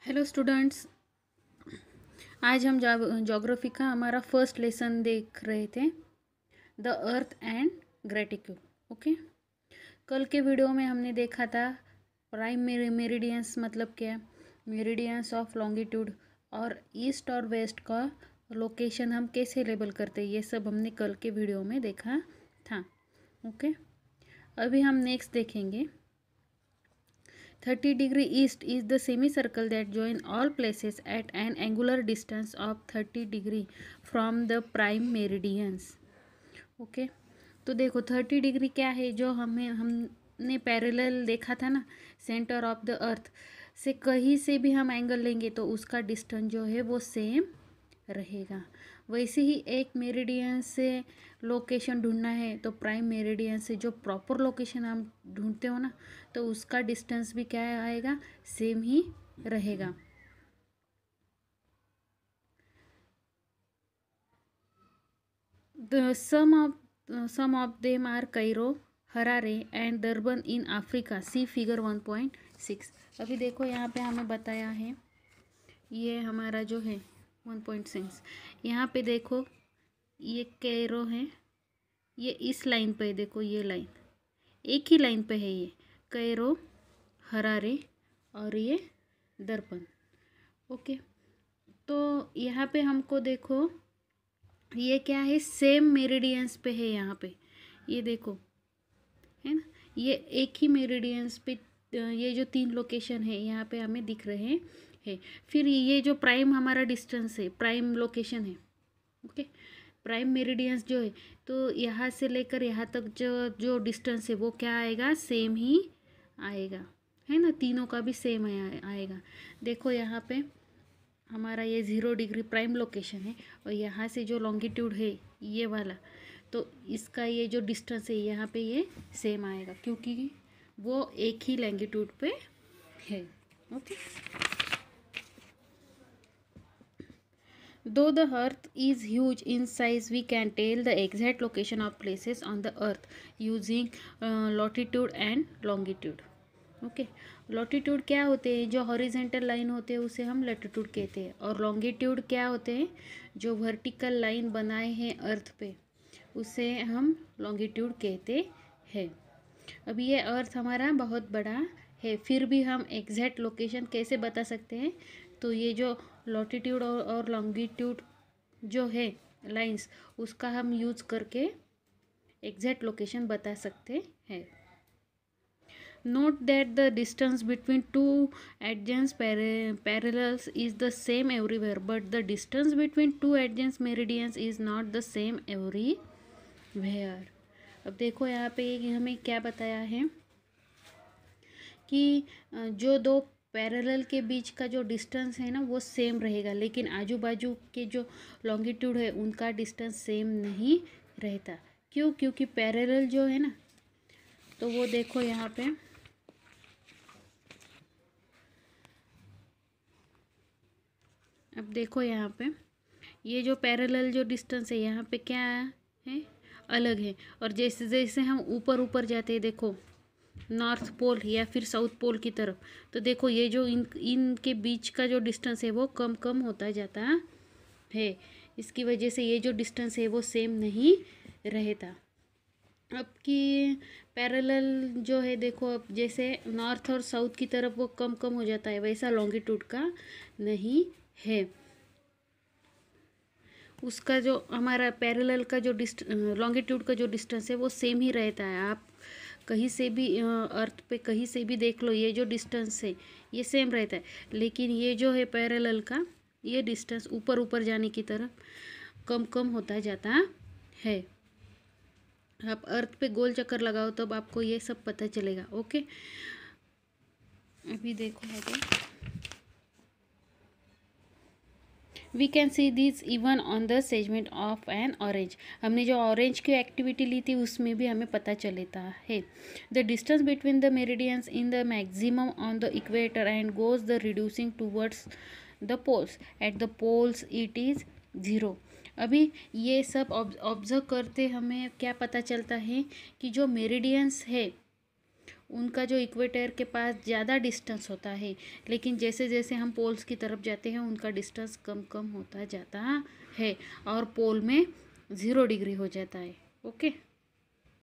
Hello students. आज हम geography का हमारा फर्स्ट लेसन देख रहे थे, the earth and gratitude. Okay, कल के वीडियो में हमने देखा था प्राइम मेरिडियंस मतलब क्या है, मेरिडियंस ऑफ लॉन्गिट्यूड और ईस्ट और वेस्ट का लोकेशन हम कैसे लेबल करते हैं, ये सब हमने कल के वीडियो में देखा था। ओके, अभी हम नेक्स्ट देखेंगे 30 degree east is the semicircle that join all places at an angular distance of 30 degree from the prime meridians। Okay, तो देखो 30 डिग्री क्या है, जो हमने पैरेलल देखा था ना, सेंटर ऑफ द अर्थ से कहीं से भी हम एंगल लेंगे तो उसका डिस्टेंस जो है वो सेम रहेगा। वैसे ही एक मेरिडियन से लोकेशन ढूंढना है तो प्राइम मेरिडियन से जो प्रॉपर लोकेशन हम ढूंढते हो ना, तो उसका डिस्टेंस भी क्या आएगा, सेम ही रहेगा। Some of them are Cairo, Harare and Durban in Africa। See figure 1.6। अभी देखो यहाँ पे हमें बताया है, ये हमारा जो है 1.6, यहाँ पे देखो ये कैरो है, ये इस लाइन पे देखो, ये लाइन एक ही लाइन पे है, ये कैरो, हरारे और ये दर्पण। ओके, तो यहाँ पे हमको देखो ये क्या है, सेम मेरिडियंस पे है, यहाँ पे ये देखो है ना, ये एक ही मेरिडियंस पे ये जो तीन लोकेशन है यहाँ पे हमें दिख रहे हैं। फिर ये जो प्राइम हमारा डिस्टेंस है, प्राइम लोकेशन है। ओके, प्राइम मेरिडियंस जो है, तो यहाँ से लेकर यहाँ तक जो जो डिस्टेंस है वो क्या आएगा, सेम ही आएगा, है ना, तीनों का भी सेम आएगा। देखो यहाँ पे हमारा ये 0 डिग्री प्राइम लोकेशन है और यहाँ से जो लॉन्गिट्यूड है ये वाला, तो इसका ये जो डिस्टेंस है यहाँ पे ये सेम आएगा, क्योंकि वो एक ही लॉन्गिट्यूड पे है। Okay, though the earth is huge in size, we can tell the exact location of places on the earth using latitude and longitude। Okay, latitude क्या होते हैं, जो हॉरिजेंटल लाइन होते हैं उसे हम लैटिट्यूड कहते हैं, और लॉन्गिट्यूड क्या होते हैं, जो वर्टिकल लाइन बनाए हैं अर्थ पे उसे हम लॉन्गिट्यूड कहते हैं। अब ये अर्थ हमारा बहुत बड़ा है, फिर भी हम एग्जैक्ट लोकेशन कैसे बता सकते हैं, तो ये जो लॉटिट्यूड और लॉन्गिट्यूड जो है लाइंस, उसका हम यूज़ करके एग्जैक्ट लोकेशन बता सकते हैं। Note that the distance between two adjacent parallels is the same everywhere, but the distance between two adjacent meridians is not the same everywhere। अब देखो यहाँ पे हमें क्या बताया है कि जो दो पैरेलल के बीच का जो डिस्टेंस है ना वो सेम रहेगा, लेकिन आजू बाजू के जो लॉन्गिट्यूड है उनका डिस्टेंस सेम नहीं रहता। क्यों? क्योंकि पैरेलल जो है ना, तो वो देखो यहाँ पे अब देखो यहाँ पे ये जो पैरेलल जो डिस्टेंस है यहाँ पे क्या है, अलग है। और जैसे जैसे हम ऊपर ऊपर जाते हैं, देखो नॉर्थ पोल या फिर साउथ पोल की तरफ, तो देखो ये जो इनके बीच का जो डिस्टेंस है वो कम कम होता जाता है। इसकी वजह से ये जो डिस्टेंस है वो सेम नहीं रहता। अब की पैरेलल जो है देखो, अब जैसे नॉर्थ और साउथ की तरफ वो कम कम हो जाता है, वैसा लॉन्गिट्यूड का नहीं है। उसका जो हमारा पैरेलल का जो लॉन्गिट्यूड का जो डिस्टेंस है वो सेम ही रहता है। आप कहीं से भी अर्थ पे कहीं से भी देख लो, ये जो डिस्टेंस है ये सेम रहता है, लेकिन ये जो है पैरेलल का ये डिस्टेंस ऊपर ऊपर जाने की तरफ कम कम होता जाता है। आप अर्थ पे गोल चक्कर लगाओ तब आपको ये सब पता चलेगा। ओके, अभी देखो आगे, we can see this even on the segment of an orange. हमने जो ऑरेंज की एक्टिविटी ली थी उसमें भी हमें पता चलता है। The distance between the meridians in the maximum on the equator and goes the reducing towards the poles, at the poles it is 0। अभी ये सब ऑब्जर्व करते हमें क्या पता चलता है कि जो मेरिडियंस है उनका जो इक्वेटर के पास ज़्यादा डिस्टेंस होता है, लेकिन जैसे जैसे हम पोल्स की तरफ जाते हैं उनका डिस्टेंस कम कम होता जाता है और पोल में 0 डिग्री हो जाता है। ओके।